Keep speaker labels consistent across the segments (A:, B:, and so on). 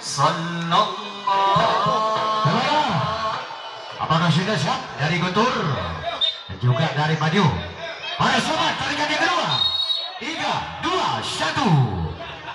A: Sallallahu.
B: Apakah sudah siap dari Guntur dan juga dari Madiu? Para sobat, tarikan yang kedua. 3, 2,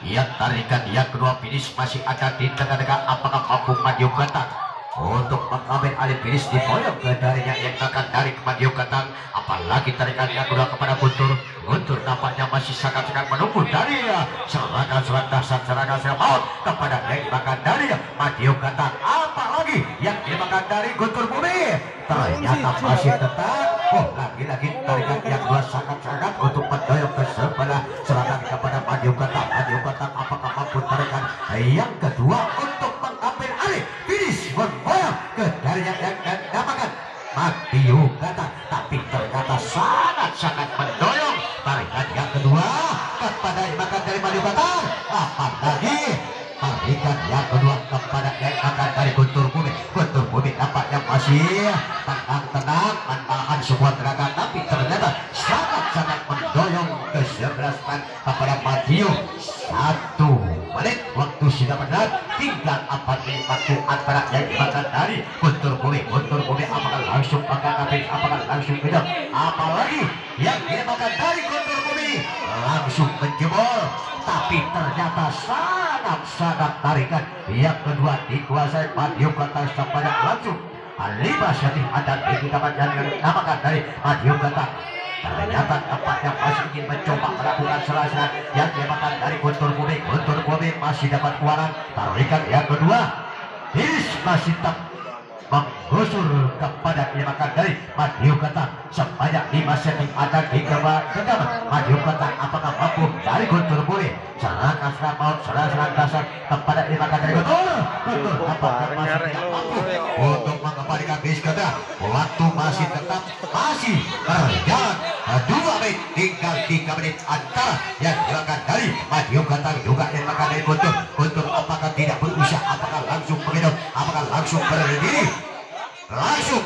B: 1. Ya, tarikan yang kedua finish masih ada di tengah-tengah. Apakah mampu Madiu Katang untuk mengambil alih finish di podium darinya yang akan dari Madiu Katang? Apalagi tarikan yang kedua kepada Guntur. Guntur nampaknya masih sangat-sangat menunggu dari serangan dasar serangan maut kepada yang dimakan dari Madiu Katang. Apalagi yang dimakan dari Guntur Bumi ternyata masih tetap. Lagi-lagi tarikan yang kedua sangat-sangat untuk mendorong ke sebelah serangan kepada Madiu Katang. Madiu Katang apakah mampu tarikan yang kedua untuk mengambil alih finish memboyong ke dari yang dinamakan Madiu Katang, tapi ternyata sangat-sangat mendorong tarikan yang kedua kepada makan dari Madiu Katang. Apalagi tarikan yang kedua kepada yang makan dari Guntur Bumi. Guntur Bumi nampaknya masih tenang-tenang menahan sebuah gerakan, tapi ternyata sangat-sangat mendorong ke 11 kepada Madiu. 1 menit waktu sudah benar, tinggal 4 menit waktu antara yang dimakan dari Guntur Bumi. Guntur Bumi apakah langsung makan habis, apakah langsung hidup, apalagi yang dimakan dari Guntur Bumi langsung menjebol, tapi ternyata sangat-sangat tarikan yang kedua dikuasai Madiu Katang sebanyak langsung 5 cm ada di dapat yang dinamakan dari Madiu Katang. Ternyata tampaknya masih ingin mencoba melakukan serangan yang dimakan dari Guntur Bumi. Guntur Bumi masih dapat keluaran tarikan yang kedua. Finish masih tetap menggusur kepada dimakan dari Madiu Katang sebanyak 5 cm ada di gawang Madiu Katang. Apakah mampu dari Guntur Bumi serangan maut serangan dasar kepada dimakan dari Guntur? Guntur apakah masih tidak mampu untuk mengembalikan finish kedua? Waktu masih tetap masih berjalan 2 menit, tinggal 3 menit antara yang dimakan dari Madiu Katang juga yang dimakan dari Guntur. Guntur apakah tidak berusaha, apakah langsung menghidap, apakah langsung berdiri, langsung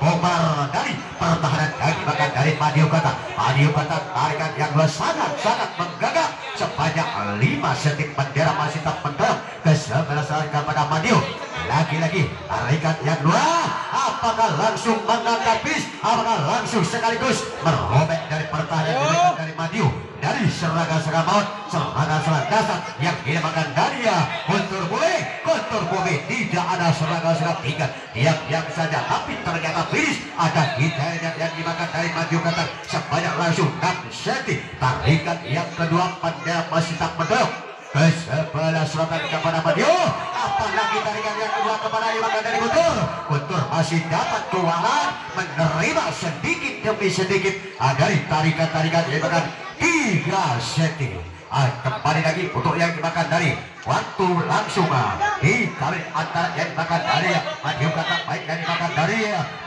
B: bombar dari pertahanan yang dimakan dari Madiu Katang. Madiu Katang tarikan yang dua sangat-sangat menggagap sebanyak 5 cm bendera masih tetap mendorong ke sebelah selatan kepada Madiu. Lagi-lagi tarikan yang dua, apakah langsung mengangkat bis, apakah langsung sekaligus merobek dari pertahanan dari Madiu, dari serangan maut serangan dasar yang dimakan dari Guntur Bumi. Guntur Bumi tidak ada serangan tinggal diam-diam saja, tapi ternyata finish ada di daerah yang dimakan dari Madiu Katang sebanyak langsung 6 cm. Tarikan yang kedua bendera masih tak mendorong ke sebelah selatan kepada Madiu. Apalagi tarikan yang kedua kepada dimakan dari Guntur. Guntur masih dapat keluaran menerima sedikit demi sedikit dari tarikan-tarikan yang dimakan 3 cm. Kembali lagi untuk yang dimakan dari waktu langsung dikawin antara yang dimakan dari Madiu Katang baik yang dimakan dari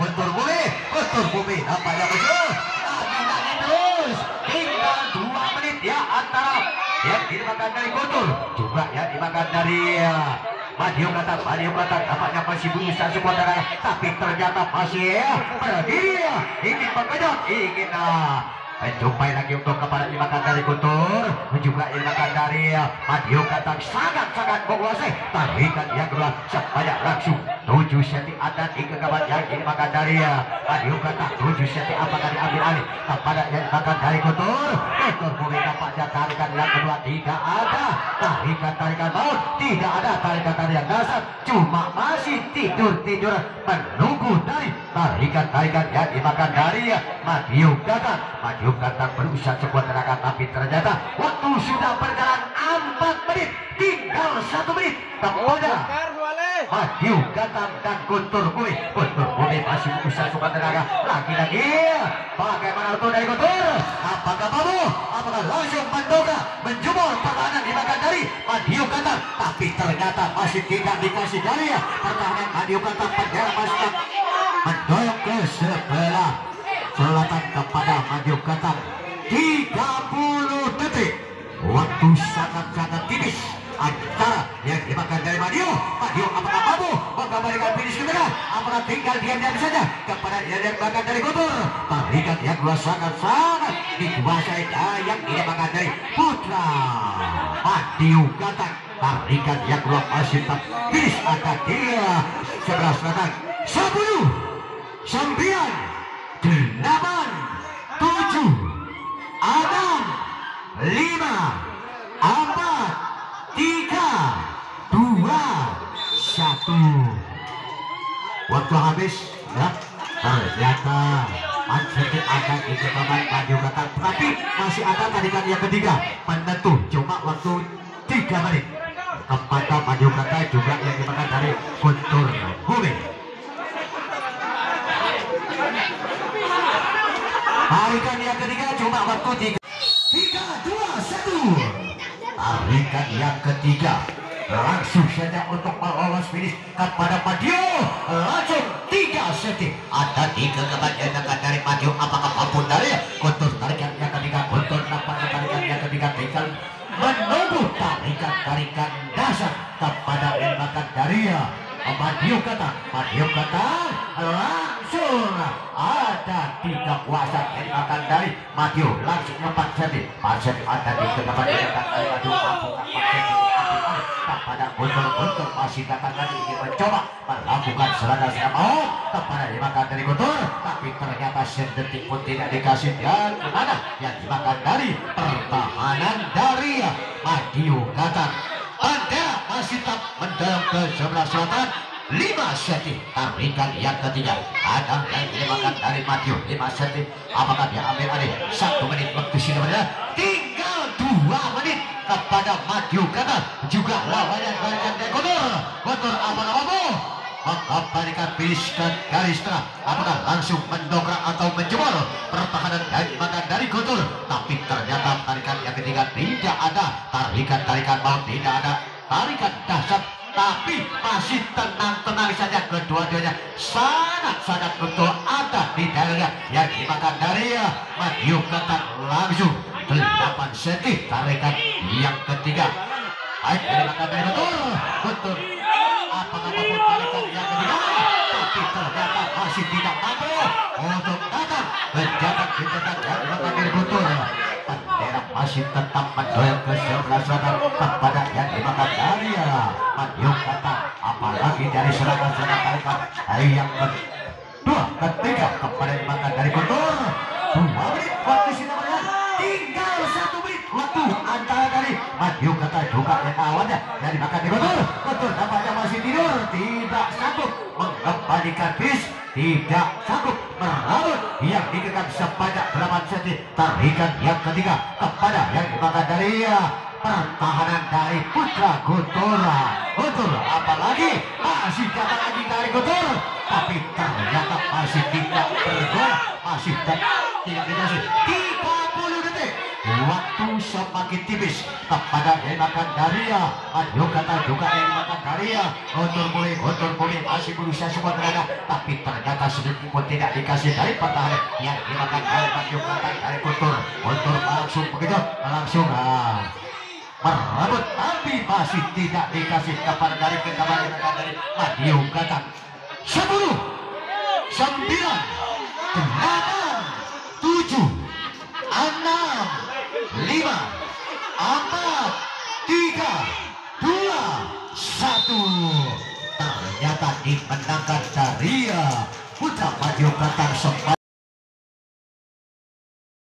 B: Guntur Bumi. Guntur Bumi nampaknya betul lagi terus, tinggal 2 menit ya antara yang dimakan dari Guntur juga yang dimakan dari Madiu Katang. Madiu Katang nampaknya masih berusaha sekuat tenaga, tapi ternyata masih berdiri, ingin mengejar, ingin menjumpai lagi untuk kepada dimakan dari Guntur juga dimakan dari Madiu Katang. Sangat-sangat menguasai tarikan yang kedua sebanyak langsung 7 cm ada di kegaman yang dimakan dari Madiu Katang. 7 cm apakah diambil alih kepada yang dimakan dari Guntur? Guntur Bumi nampaknya tarikan yang kedua tidak ada tarikan maut, tidak ada tarikan dasar, cuma masih tidur-tidur menunggu dari tarikan yang dimakan dari Madiu Katang. Madiu Katang berusaha sekuat tenaga, tapi ternyata waktu sudah berjalan 4 menit, tinggal 1 menit kepada Madiu Katang dan Guntur Bumi. Guntur Bumi masih berusaha sekuat tenaga. Lagi-lagi bagaimana itu dari Guntur? Apakah mampu? Apakah langsung mendoga menjebol pertahanan dimakan dari Madiu Katang? Tapi ternyata masih tidak dikasih dari pertahanan Madiu Katang. Bendera masih mendorong ke sebelah selatan kepada Madiu Katang. 30 detik, waktu sangat-sangat tipis antara yang dimakan dari Madiu. Madiu apakah mampu mengembalikan finish kedua? Apakah tinggal diam-diam saja kepada yang dimakan dari Guntur? Tarikan yang dua sangat-sangat dikuasai yang dimakan dari putra Madiu Katang. tarikan yang kedua masih tetap finish ada dia sebelah selatan 10 9 8 7 6 5 4 3 2 1 waktu habis ya. Ternyata sedikit akan dikembangkan maju kata, tapi masih ada tarikan yang ketiga penentu cuma waktu 3 menit kepada maju kata juga yang dimakan dari Guntur Bumi. Tarikan yang ketiga cuma waktu 3 2 1 tarikan yang ketiga langsung saja untuk melolos finish kepada Madio langsung 3 seti ada 3 kebanyakan dari Madio. Apakah mampu dari Guntur tarikan yang ketiga Guntur dapat tarikan yang ketiga tinggal menunggu tarikan dasar kepada tembakan dari Madio kata langsung ada 3 kuasa tembakan dari Madio langsung 4 seti ada di kebanyakan dari Madio kepada Guntur masih datang lagi ingin mencoba melakukan serangan maut kepada dimakan dari Guntur, tapi ternyata sedetik pun tidak dikasih dan kemana yang dimakan dari pertahanan dari Madio Qatar. Anda masih tetap mendorong ke sebelah selatan 5 seti tarikan yang ketiga ada yang dimakan dari Madio 5 seti. Apakah dia ambil alih 1 menit waktu sidangnya tinggal 2 menit kepada Madio Qatar juga lawannya dari Guntur apa-apa mengembalikan finish ke garis tengah. Apakah langsung mendongkrak atau menjebol pertahanan dari makan dari Guntur, tapi ternyata tarikan yang ketiga tidak ada tarikan maut, tidak ada tarikan dahsyat, tapi masih tenang-tenang saja kedua-duanya sangat betul ada di dalamnya yang dimakan dari Madio Qatar langsung 8 seti tarikan yang ketiga. Baik dimakan dari Guntur apakah mampu tarikan yang ketiga, tapi ternyata masih tidak mampu untuk datang menjabat yang dimakan dari Guntur. Bendera masih tetap mendoyong ke sebelah selatan kepada yang dimakan dari Madio Qatar, apalagi dari serangan-serangan tarikan yang kedua ketiga kepada yang dimakan dari Guntur. 2 menit waktu sidangnya tinggal 1 menit waktu antara dari Madio Qatar juga yang awalnya yang dimakan di Guntur nampaknya masih tidur, tidak sanggup mengembalikan bis, tidak sanggup merabut yang dikekang sebanyak 8 seti tarikan yang ketiga kepada yang dimakan dari pertahanan dari putra Guntur apalagi masih datang lagi dari Guntur, tapi ternyata masih tidak berguna, masih tidak dikasih 30 detik waktu semakin tipis kepada yang dimakan dari Madio Qatar juga yang dimakan dari Guntur Bumi masih berusaha semua tenaga, tapi ternyata sedikit pun tidak dikasih dari pertahanan yang dimakan dari Madio Qatar dari Guntur langsung begitu langsung merebut, tapi masih tidak dikasih kepada dari kembali dari Madio Qatar. 10 9 8 7 6 5 4 3 2 1 ternyata dimenangkan dari putra Madio Qatar sempat